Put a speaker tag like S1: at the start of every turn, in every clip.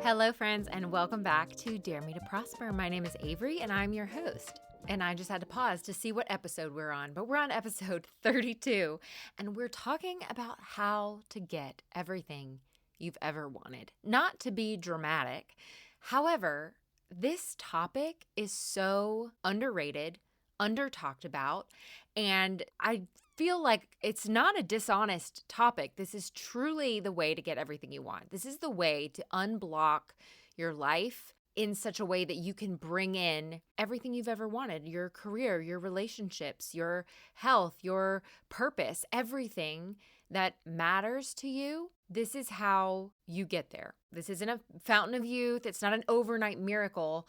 S1: Hello, friends, and welcome back to Dare Me to Prosper. My name is Avery, and I'm your host. And I just had to pause to see what episode we're on, but we're on episode 32, and we're talking about how to get everything you've ever wanted. Not to be dramatic. However, this topic is so underrated, under-talked about, and I feel like it's not a dishonest topic. This is truly the way to get everything you want. This is the way to unblock your life in such a way that you can bring in everything you've ever wanted, your career, your relationships, your health, your purpose, everything that matters to you. This is how you get there. This isn't a fountain of youth. It's not an overnight miracle,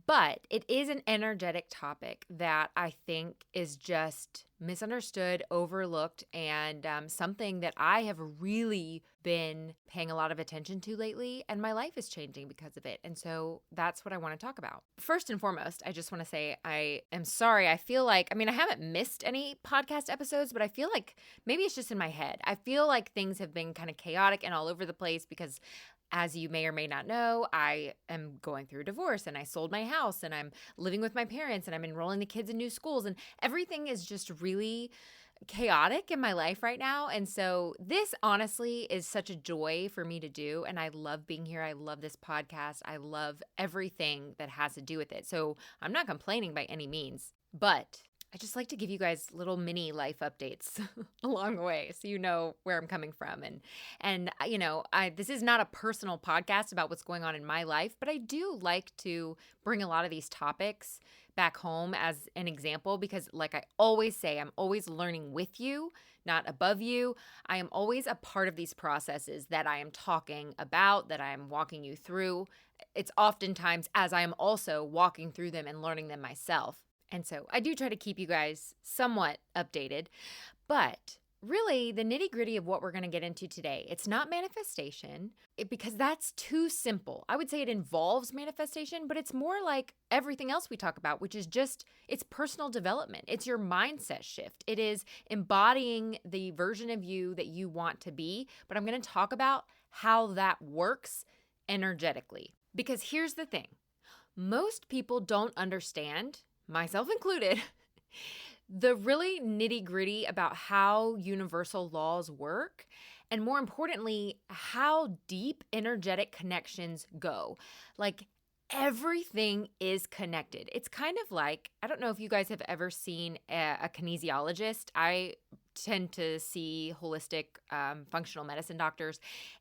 S1: but it is an energetic topic that I think is just misunderstood, overlooked, and something that I have really been paying a lot of attention to lately, and my life is changing because of it. And so that's what I want to talk about. First and foremost, I just want to say I am sorry. I feel like, I haven't missed any podcast episodes, but I feel like maybe it's just in my head. I feel like things have been kind of chaotic and all over the place because, as you may or may not know, I am going through a divorce and I sold my house and I'm living with my parents and I'm enrolling the kids in new schools and everything is just really chaotic in my life right now. And so this honestly is such a joy for me to do. And I love being here. I love this podcast. I love everything that has to do with it. So I'm not complaining by any means, but I just like to give you guys little mini life updates along the way so you know where I'm coming from. And you know, this is not a personal podcast about what's going on in my life, but I do like to bring a lot of these topics back home as an example because, like I always say, I'm always learning with you, not above you. I am always a part of these processes that I am talking about, that I am walking you through. It's oftentimes as I am also walking through them and learning them myself. And so I do try to keep you guys somewhat updated, but really the nitty-gritty of what we're going to get into today, it's not manifestation because that's too simple. I would say it involves manifestation, but it's more like everything else we talk about, which is just, it's personal development. It's your mindset shift. It is embodying the version of you that you want to be, but I'm going to talk about how that works energetically. Because here's the thing, most people don't understand, myself included, the really nitty-gritty about how universal laws work, and more importantly, how deep energetic connections go. Like, everything is connected. It's kind of like, I don't know if you guys have ever seen a kinesiologist. I tend to see holistic functional medicine doctors.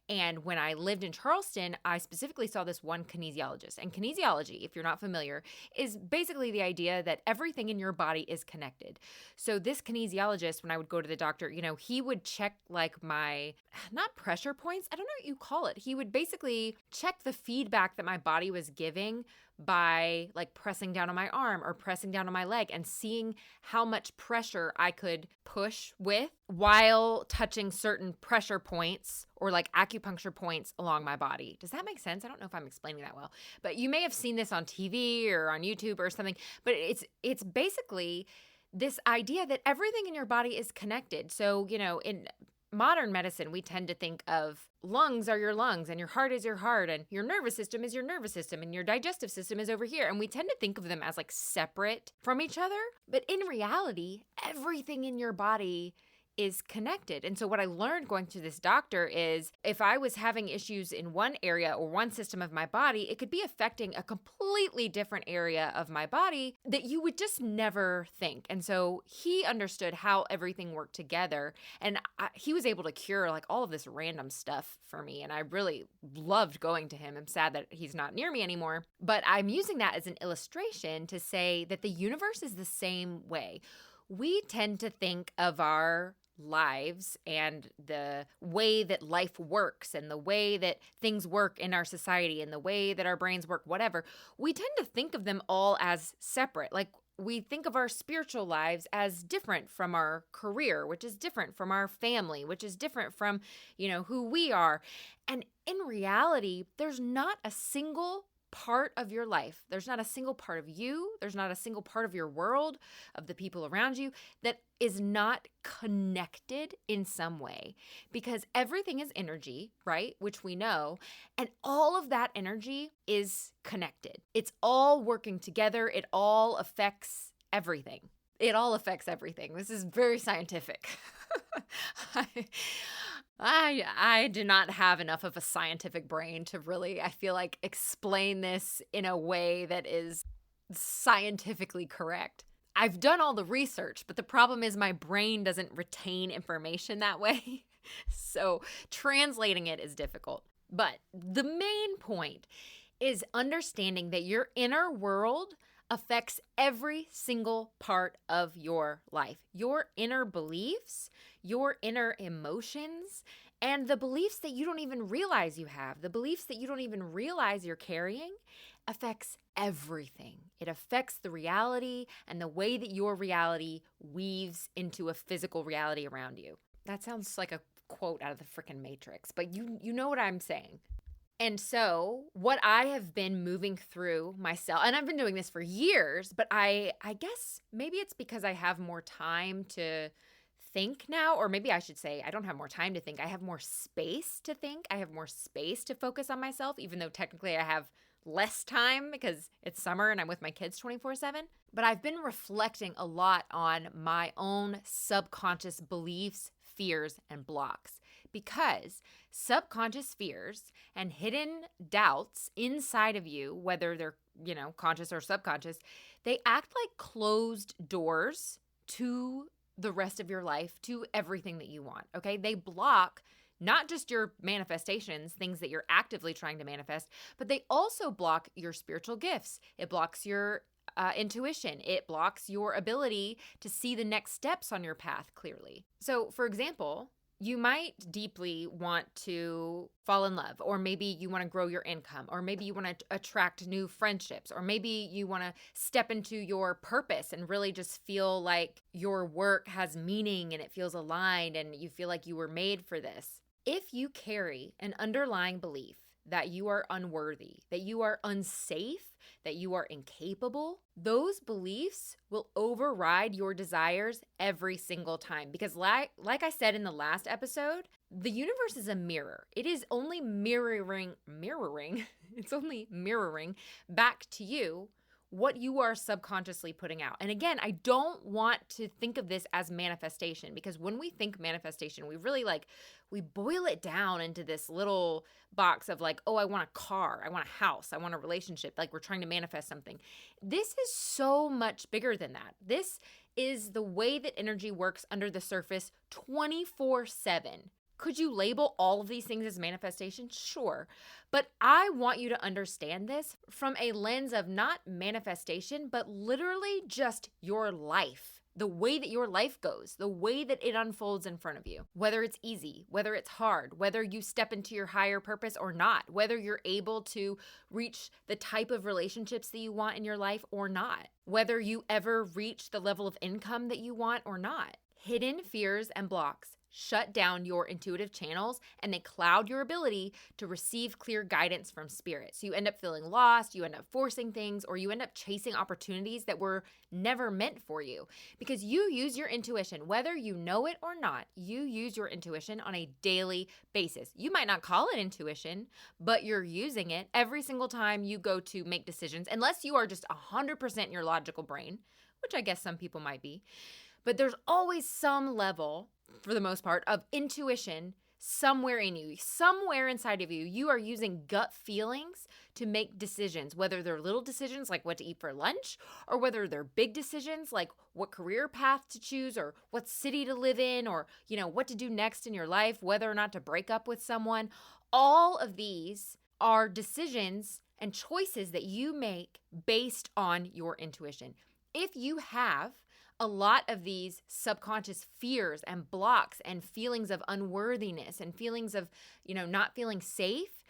S1: And when I lived in Charleston, I specifically saw this one kinesiologist. And kinesiology, if you're not familiar, is basically the idea that everything in your body is connected. So this kinesiologist, when I would go to the doctor, you know, he would check like my, not pressure points, I don't know what you call it. He would basically check the feedback that my body was giving by like pressing down on my arm or pressing down on my leg and seeing how much pressure I could push with while touching certain pressure points or like acupuncture points along my body. Does that make sense? I don't know if I'm explaining that well, but you may have seen this on TV or on YouTube or something, but it's basically this idea that everything in your body is connected. So, you know, in modern medicine, we tend to think of lungs are your lungs and your heart is your heart and your nervous system is your nervous system and your digestive system is over here. And we tend to think of them as like separate from each other. But in reality, everything in your body is connected. And so what I learned going to this doctor is if I was having issues in one area or one system of my body, it could be affecting a completely different area of my body that you would just never think. And so he understood how everything worked together. And he was able to cure like all of this random stuff for me. And I really loved going to him. I'm sad that he's not near me anymore. But I'm using that as an illustration to say that the universe is the same way. We tend to think of our lives and the way that life works and the way that things work in our society and the way that our brains work, whatever, we tend to think of them all as separate. Like we think of our spiritual lives as different from our career, which is different from our family, which is different from, who we are. And in reality, there's not a single part of your life, there's not a single part of you, there's not a single part of your world, of the people around you, that is not connected in some way. Because everything is energy, right? Which we know. And all of that energy is connected. It's all working together. It all affects everything. It all affects everything. This is very scientific. I do not have enough of a scientific brain to really, I feel like, explain this in a way that is scientifically correct. I've done all the research, but the problem is my brain doesn't retain information that way. So translating it is difficult. But the main point is understanding that your inner world affects every single part of your life. Your inner beliefs, your inner emotions, and the beliefs that you don't even realize you have, the beliefs that you don't even realize you're carrying, affects everything. It affects the reality and the way that your reality weaves into a physical reality around you. That sounds like a quote out of the freaking Matrix, but you know what I'm saying. And so what I have been moving through myself, and I've been doing this for years, but I guess maybe it's because I have more time to think now, or maybe I should say I don't have more time to think. I have more space to think. I have more space to focus on myself, even though technically I have less time because it's summer and I'm with my kids 24/7. But I've been reflecting a lot on my own subconscious beliefs, fears, and blocks. Because subconscious fears and hidden doubts inside of you, whether they're, conscious or subconscious, they act like closed doors to the rest of your life, to everything that you want, okay? They block not just your manifestations, things that you're actively trying to manifest, but they also block your spiritual gifts. It blocks your intuition. It blocks your ability to see the next steps on your path clearly. So, for example, you might deeply want to fall in love, or maybe you want to grow your income, or maybe you want to attract new friendships, or maybe you want to step into your purpose and really just feel like your work has meaning and it feels aligned and you feel like you were made for this. If you carry an underlying belief that you are unworthy, that you are unsafe, that you are incapable, those beliefs will override your desires every single time. Because like I said in the last episode, the universe is a mirror. It is only mirroring, it's only mirroring back to you what you are subconsciously putting out. And again, I don't want to think of this as manifestation, because when we think manifestation, we really we boil it down into this little box of oh, I want a car, I want a house, I want a relationship, like we're trying to manifest something. This is so much bigger than that. This is the way that energy works under the surface 24/7. Could you label all of these things as manifestation? Sure. But I want you to understand this from a lens of not manifestation, but literally just your life. The way that your life goes, the way that it unfolds in front of you, whether it's easy, whether it's hard, whether you step into your higher purpose or not, whether you're able to reach the type of relationships that you want in your life or not, whether you ever reach the level of income that you want or not. Hidden fears and blocks shut down your intuitive channels, and they cloud your ability to receive clear guidance from spirit. So you end up feeling lost, you end up forcing things, or you end up chasing opportunities that were never meant for you. Because you use your intuition, whether you know it or not, you use your intuition on a daily basis. You might not call it intuition, but you're using it every single time you go to make decisions, unless you are just 100% in your logical brain, which I guess some people might be. But there's always some level, for the most part, of intuition somewhere in you, somewhere inside of you. You are using gut feelings to make decisions, whether they're little decisions like what to eat for lunch, or whether they're big decisions like what career path to choose, or what city to live in, or, what to do next in your life, whether or not to break up with someone. All of these are decisions and choices that you make based on your intuition. If you have a lot of these subconscious fears and blocks and feelings of unworthiness and feelings of, not feeling safe,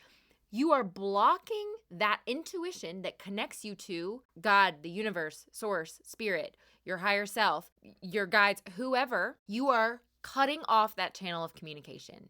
S1: you are blocking that intuition that connects you to God, the universe, source, spirit, your higher self, your guides, whoever. You are cutting off that channel of communication.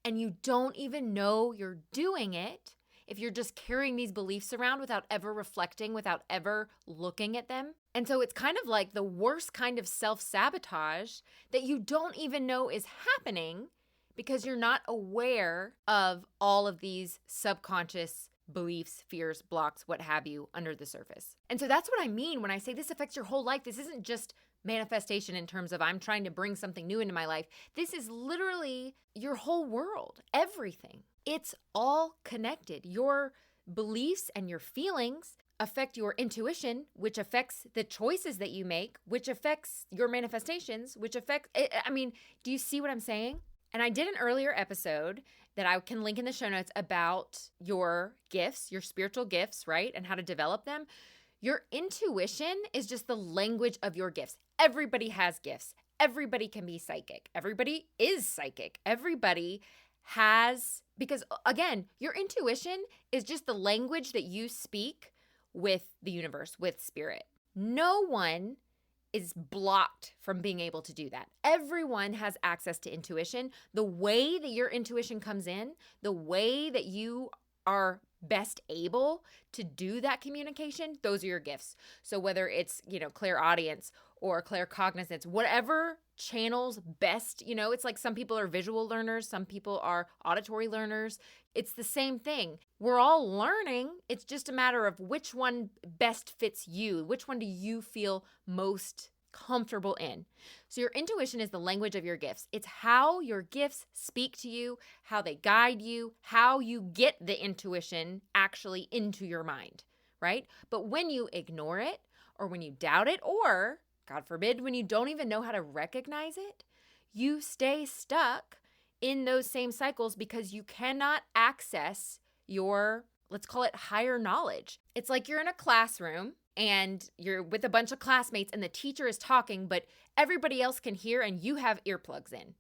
S1: And you don't even know you're doing it if you're just carrying these beliefs around without ever reflecting, without ever looking at them. And so it's kind of like the worst kind of self-sabotage that you don't even know is happening because you're not aware of all of these subconscious beliefs, fears, blocks, what have you, under the surface. And so that's what I mean when I say this affects your whole life. This isn't just manifestation in terms of I'm trying to bring something new into my life. This is literally your whole world, everything. It's all connected. Your beliefs and your feelings affect your intuition, which affects the choices that you make, which affects your manifestations, which affects, do you see what I'm saying? And I did an earlier episode that I can link in the show notes about your gifts, your spiritual gifts, right? And how to develop them. Your intuition is just the language of your gifts. Everybody has gifts. Everybody can be psychic. Everybody is psychic. Everybody has, because again, your intuition is just the language that you speak with the universe, with spirit. No one is blocked from being able to do that. Everyone has access to intuition. The way that your intuition comes in, the way that you are best able to do that communication, those are your gifts. So whether it's, clairaudience or claircognizance, whatever channels best, it's like some people are visual learners, some people are auditory learners. It's the same thing. We're all learning. It's just a matter of which one best fits you. Which one do you feel most comfortable in? So your intuition is the language of your gifts. It's how your gifts speak to you, how they guide you, how you get the intuition actually into your mind, right? But when you ignore it, or when you doubt it, or God forbid, when you don't even know how to recognize it, you stay stuck in those same cycles because you cannot access your, let's call it, higher knowledge. It's like you're in a classroom and you're with a bunch of classmates and the teacher is talking, but everybody else can hear and you have earplugs in.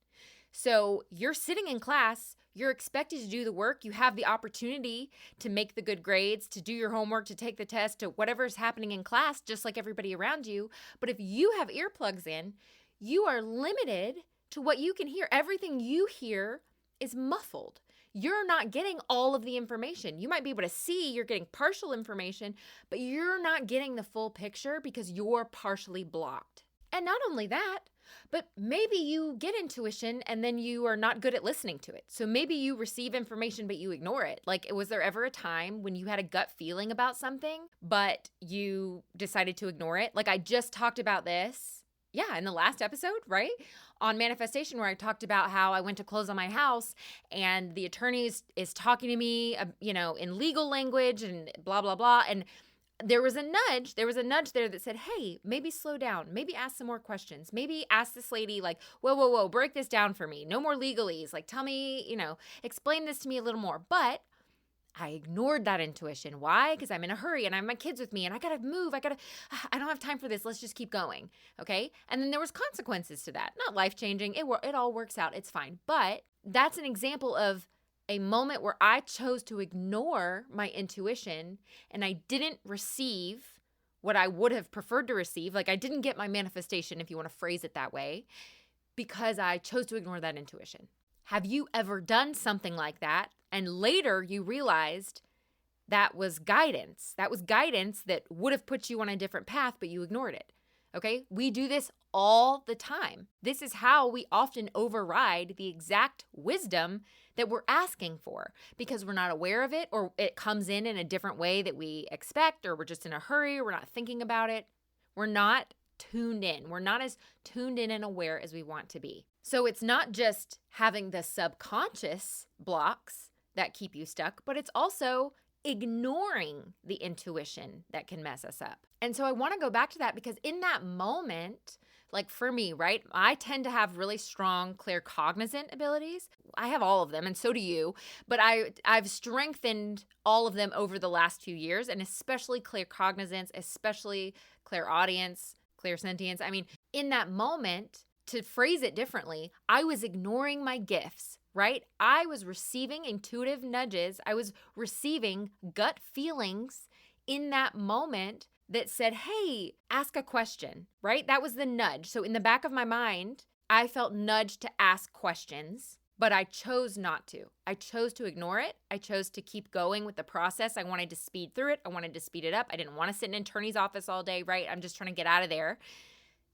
S1: So you're sitting in class, you're expected to do the work, you have the opportunity to make the good grades, to do your homework, to take the test, to whatever's happening in class, just like everybody around you. But if you have earplugs in, you are limited to what you can hear. Everything you hear is muffled. You're not getting all of the information. You might be able to see, you're getting partial information, but you're not getting the full picture because you're partially blocked. And not only that, but maybe you get intuition and then you are not good at listening to it. So maybe you receive information, but you ignore it. Like, was there ever a time when you had a gut feeling about something, but you decided to ignore it? Like, I just talked about this. Yeah, in the last episode, right? On manifestation, where I talked about how I went to close on my house and the attorney is talking to me, in legal language and blah, blah, blah. And there was a nudge there that said, hey, maybe slow down. Maybe ask some more questions. Maybe ask this lady, like, whoa, break this down for me. No more legalese. Like, tell me, explain this to me a little more. But I ignored that intuition. Why? Because I'm in a hurry and I have my kids with me and I got to move. I don't have time for this. Let's just keep going. Okay. And then there was consequences to that. Not life-changing. It all works out. It's fine. But that's an example of a moment where I chose to ignore my intuition and I didn't receive what I would have preferred to receive. Like, I didn't get my manifestation, if you want to phrase it that way, because I chose to ignore that intuition. Have you ever done something like that and later you realized that was guidance? That was guidance that would have put you on a different path, but you ignored it. Okay? We do this all the time. This is how we often override the exact wisdom that we're asking for because we're not aware of it, or it comes in a different way that we expect, or we're just in a hurry, or we're not thinking about it. We're not tuned in. We're not as tuned in and aware as we want to be. So it's not just having the subconscious blocks that keep you stuck, but it's also ignoring the intuition that can mess us up. And so I want to go back to that because in that moment, like for me, right, I tend to have really strong claircognizant abilities. I have all of them, and so do you, but I've strengthened all of them over the last few years, and especially claircognizance, especially clairaudience, clairsentience. I mean, in that moment, to phrase it differently, I was ignoring my gifts, right? I was receiving intuitive nudges. I was receiving gut feelings in that moment that said, hey, ask a question, right? That was the nudge. So in the back of my mind, I felt nudged to ask questions. But I chose not to. I chose to ignore it. I chose to keep going with the process. I wanted to speed through it. I wanted to speed it up. I didn't want to sit in an attorney's office all day, right? I'm just trying to get out of there.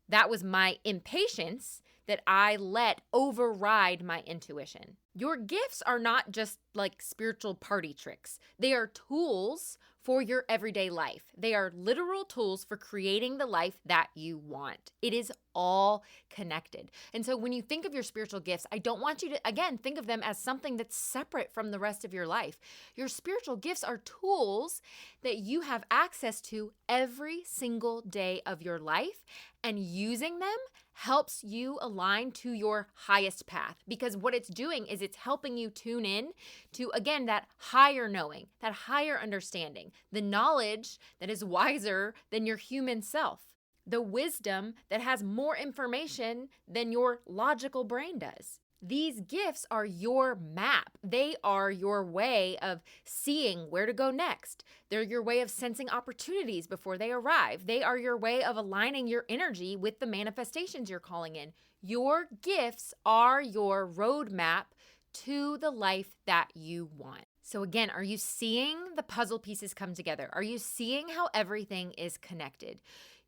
S1: That was my impatience that I let override my intuition. Your gifts are not just like spiritual party tricks. They are tools for your everyday life. They are literal tools for creating the life that you want. It is all connected. And so when you think of your spiritual gifts, I don't want you to, again, think of them as something that's separate from the rest of your life. Your spiritual gifts are tools that you have access to every single day of your life, and using them helps you align to your highest path, because what it's doing is it's helping you tune in to, again, that higher knowing, that higher understanding, the knowledge that is wiser than your human self, the wisdom that has more information than your logical brain does. These gifts are your map. They are your way of seeing where to go next. They're your way of sensing opportunities before they arrive. They are your way of aligning your energy with the manifestations you're calling in. Your gifts are your roadmap to the life that you want. So again, are you seeing the puzzle pieces come together? Are you seeing how everything is connected?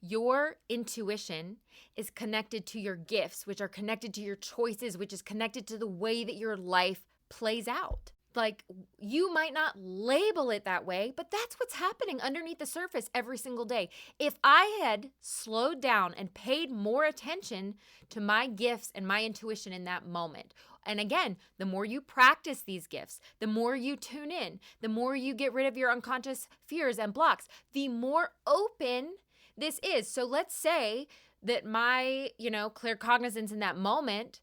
S1: Your intuition is connected to your gifts, which are connected to your choices, which is connected to the way that your life plays out. Like, you might not label it that way, but that's what's happening underneath the surface every single day. If I had slowed down and paid more attention to my gifts and my intuition in that moment, and again, the more you practice these gifts, the more you tune in, the more you get rid of your unconscious fears and blocks, the more open this is. So let's say that my, clear cognizance in that moment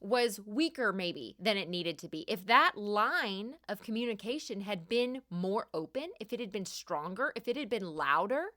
S1: was weaker maybe than it needed to be. If that line of communication had been more open, if it had been stronger, if it had been louder,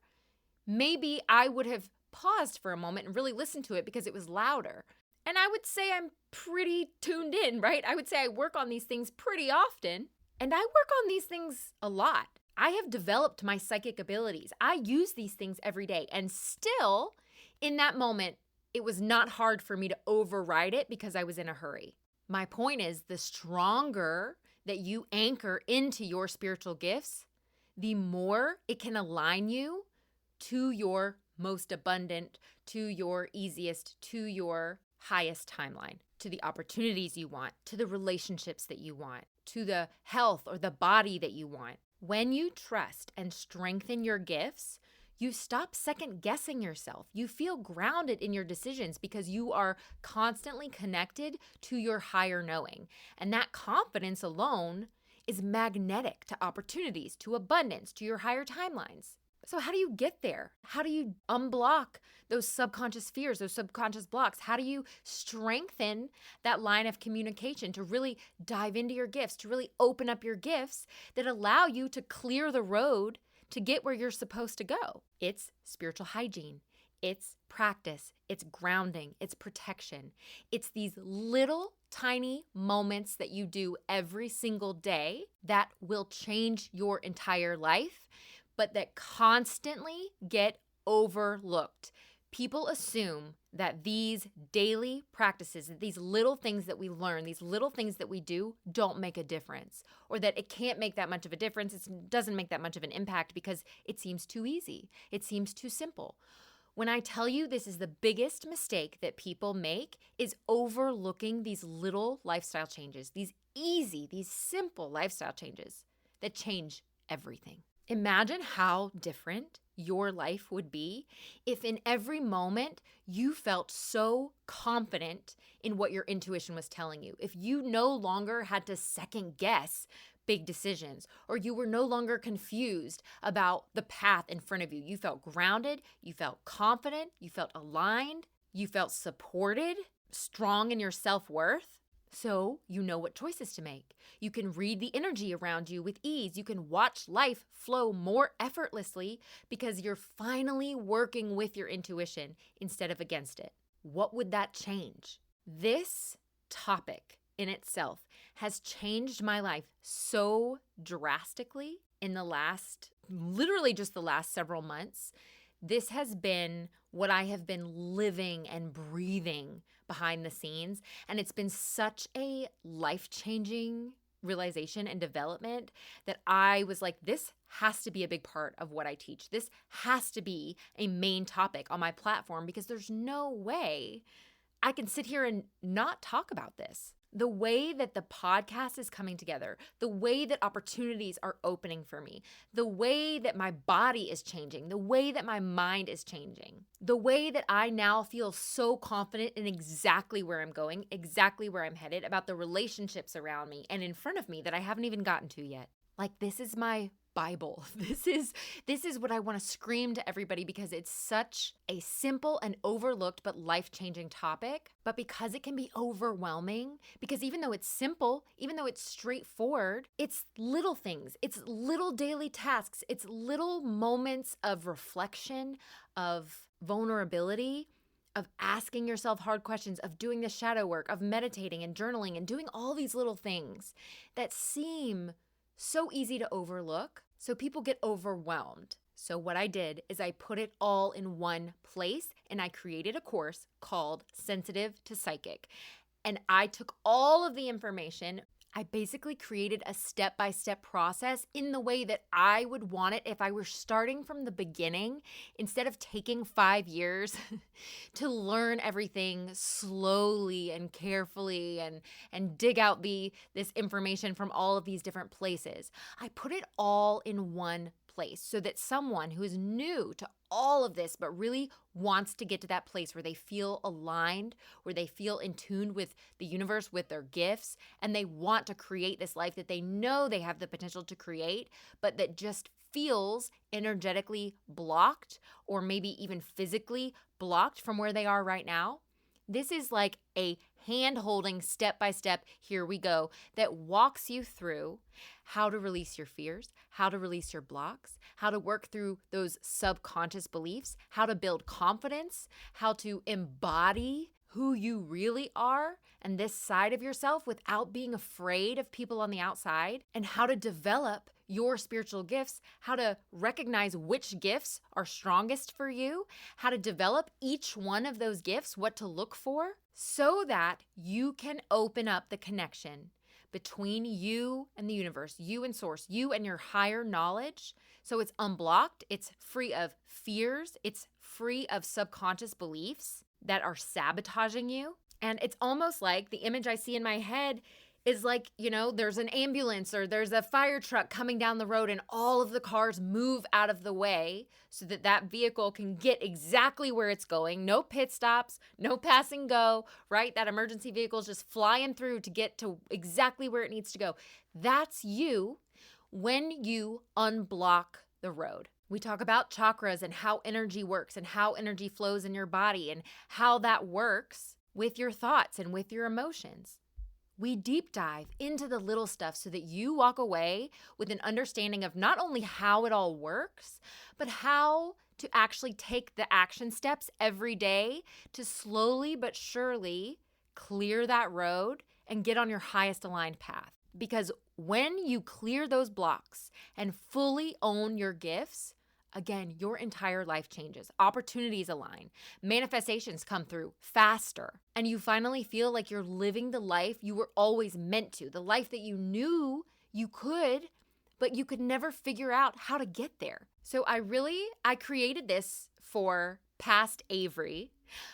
S1: maybe I would have paused for a moment and really listened to it because it was louder. And I would say I'm pretty tuned in, right? I would say I work on these things pretty often, and I work on these things a lot. I have developed my psychic abilities. I use these things every day, and still in that moment, it was not hard for me to override it because I was in a hurry. My point is, the stronger that you anchor into your spiritual gifts, the more it can align you to your most abundant, to your easiest, to your highest timeline, to the opportunities you want, to the relationships that you want, to the health or the body that you want. When you trust and strengthen your gifts, you stop second guessing yourself. You feel grounded in your decisions because you are constantly connected to your higher knowing. And that confidence alone is magnetic to opportunities, to abundance, to your higher timelines. So how do you get there? How do you unblock those subconscious fears, those subconscious blocks? How do you strengthen that line of communication to really dive into your gifts, to really open up your gifts that allow you to clear the road to get where you're supposed to go? It's spiritual hygiene. It's practice. It's grounding. It's protection. It's these little tiny moments that you do every single day that will change your entire life, but that constantly get overlooked. People assume that these daily practices, that these little things that we learn, these little things that we do don't make a difference, or that it can't make that much of a difference. It doesn't make that much of an impact because it seems too easy. It seems too simple. When I tell you this is the biggest mistake that people make, is overlooking these little lifestyle changes, these easy, these simple lifestyle changes that change everything. Imagine how different your life would be if in every moment you felt so confident in what your intuition was telling you. If you no longer had to second guess big decisions, or you were no longer confused about the path in front of you. You felt grounded, you felt confident, you felt aligned, you felt supported, strong in your self-worth. So you know what choices to make. You can read the energy around you with ease. You can watch life flow more effortlessly because you're finally working with your intuition instead of against it. What would that change? This topic in itself has changed my life so drastically in literally just the last several months, This has been what I have been living and breathing behind the scenes. And it's been such a life-changing realization and development that I was like, this has to be a big part of what I teach. This has to be a main topic on my platform because there's no way I can sit here and not talk about this. The way that the podcast is coming together, the way that opportunities are opening for me, the way that my body is changing, the way that my mind is changing, the way that I now feel so confident in exactly where I'm going, exactly where I'm headed, about the relationships around me and in front of me that I haven't even gotten to yet. Like, this is my Bible. This is what I want to scream to everybody because it's such a simple and overlooked but life-changing topic. But because it can be overwhelming, because even though it's simple, even though it's straightforward, it's little things, it's little daily tasks, it's little moments of reflection, of vulnerability, of asking yourself hard questions, of doing the shadow work, of meditating and journaling and doing all these little things that seem so easy to overlook. So people get overwhelmed. So what I did is I put it all in one place and I created a course called Sensitive to Psychic. And I took all of the information. I basically created a step-by-step process in the way that I would want it if I were starting from the beginning instead of taking 5 years to learn everything slowly and carefully and dig out this information from all of these different places. I put it all in one place so that someone who is new to all of this but really wants to get to that place where they feel aligned, where they feel in tune with the universe, with their gifts, and they want to create this life that they know they have the potential to create, but that just feels energetically blocked or maybe even physically blocked from where they are right now. This is like a hand-holding, step-by-step, here we go, that walks you through how to release your fears, how to release your blocks, how to work through those subconscious beliefs, how to build confidence, how to embody who you really are and this side of yourself without being afraid of people on the outside, and how to develop your spiritual gifts, how to recognize which gifts are strongest for you, how to develop each one of those gifts, what to look for, so that you can open up the connection between you and the universe, you and source, you and your higher knowledge. So it's unblocked, it's free of fears, it's free of subconscious beliefs that are sabotaging you. And it's almost like the image I see in my head is like, there's an ambulance or there's a fire truck coming down the road and all of the cars move out of the way so that that vehicle can get exactly where it's going. No pit stops, no pass and go, right? That emergency vehicle is just flying through to get to exactly where it needs to go. That's you when you unblock the road. We talk about chakras and how energy works and how energy flows in your body and how that works with your thoughts and with your emotions. We deep dive into the little stuff so that you walk away with an understanding of not only how it all works, but how to actually take the action steps every day to slowly but surely clear that road and get on your highest aligned path. Because when you clear those blocks and fully own your gifts, again, your entire life changes. Opportunities align. Manifestations come through faster. And you finally feel like you're living the life you were always meant to, the life that you knew you could, but you could never figure out how to get there. So I created this for past Avery,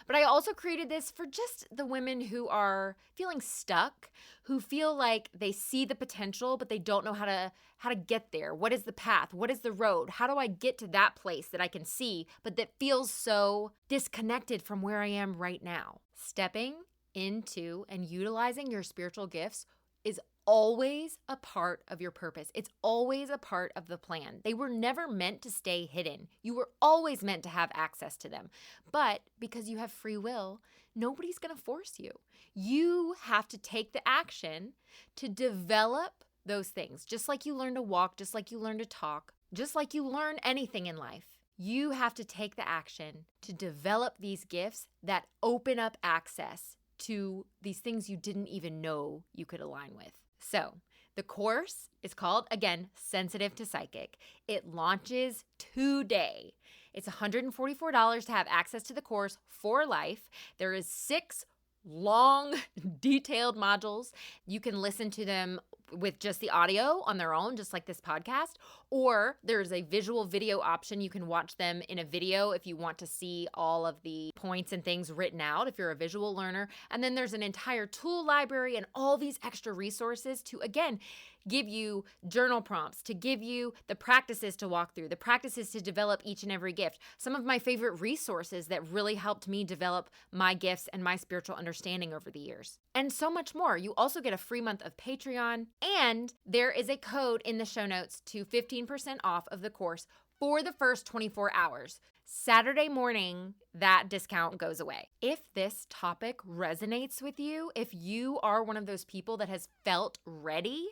S1: but I also created this for just the women who are feeling stuck, who feel like they see the potential, but they don't know how to get there. What is the path? What is the road? How do I get to that place that I can see, but that feels so disconnected from where I am right now? Stepping into and utilizing your spiritual gifts is always a part of your purpose. It's always a part of the plan. They were never meant to stay hidden. You were always meant to have access to them. But because you have free will, nobody's going to force you. You have to take the action to develop those things. Just like you learn to walk, just like you learn to talk, just like you learn anything in life. You have to take the action to develop these gifts that open up access to these things you didn't even know you could align with. So the course is called, again, Sensitive to Psychic. It launches today. It's $144 to have access to the course for life. There is 6 long, detailed modules. You can listen to them with just the audio on their own, just like this podcast, or there's a visual video option. You can watch them in a video if you want to see all of the points and things written out if you're a visual learner. And then there's an entire tool library and all these extra resources to, again, give you journal prompts, to give you the practices to walk through, the practices to develop each and every gift. Some of my favorite resources that really helped me develop my gifts and my spiritual understanding over the years. And so much more. You also get a free month of Patreon, and there is a code in the show notes to 15% off of the course for the first 24 hours. Saturday morning, that discount goes away. If this topic resonates with you, if you are one of those people that has felt ready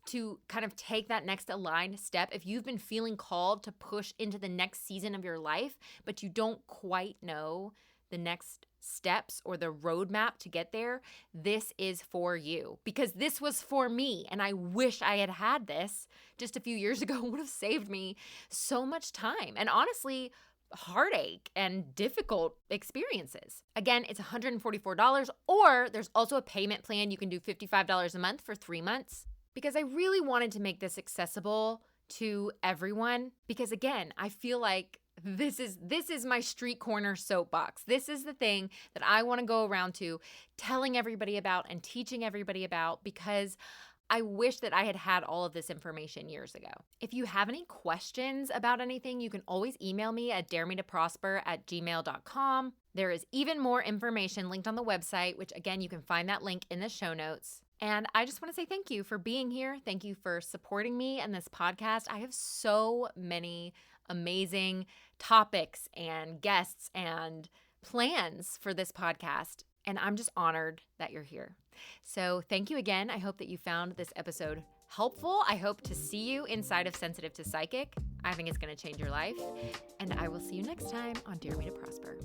S1: to kind of take that next aligned step, if you've been feeling called to push into the next season of your life, but you don't quite know the next steps or the roadmap to get there, this is for you, because this was for me. And I wish I had had this just a few years ago. It would have saved me so much time and honestly, heartache and difficult experiences. Again, it's $144, or there's also a payment plan. You can do $55 a month for 3 months, because I really wanted to make this accessible to everyone. Because again, I feel like this is my street corner soapbox. This is the thing that I want to go around to telling everybody about and teaching everybody about, because I wish that I had had all of this information years ago. If you have any questions about anything, you can always email me at daremetoprosper@gmail.com. There is even more information linked on the website, which again, you can find that link in the show notes. And I just want to say thank you for being here. Thank you for supporting me and this podcast. I have so many amazing topics and guests and plans for this podcast, and I'm just honored that you're here. So thank you again. I hope that you found this episode helpful. I hope to see you inside of Sensitive to Psychic. I think it's going to change your life. And I will see you next time on Dare Me to Prosper.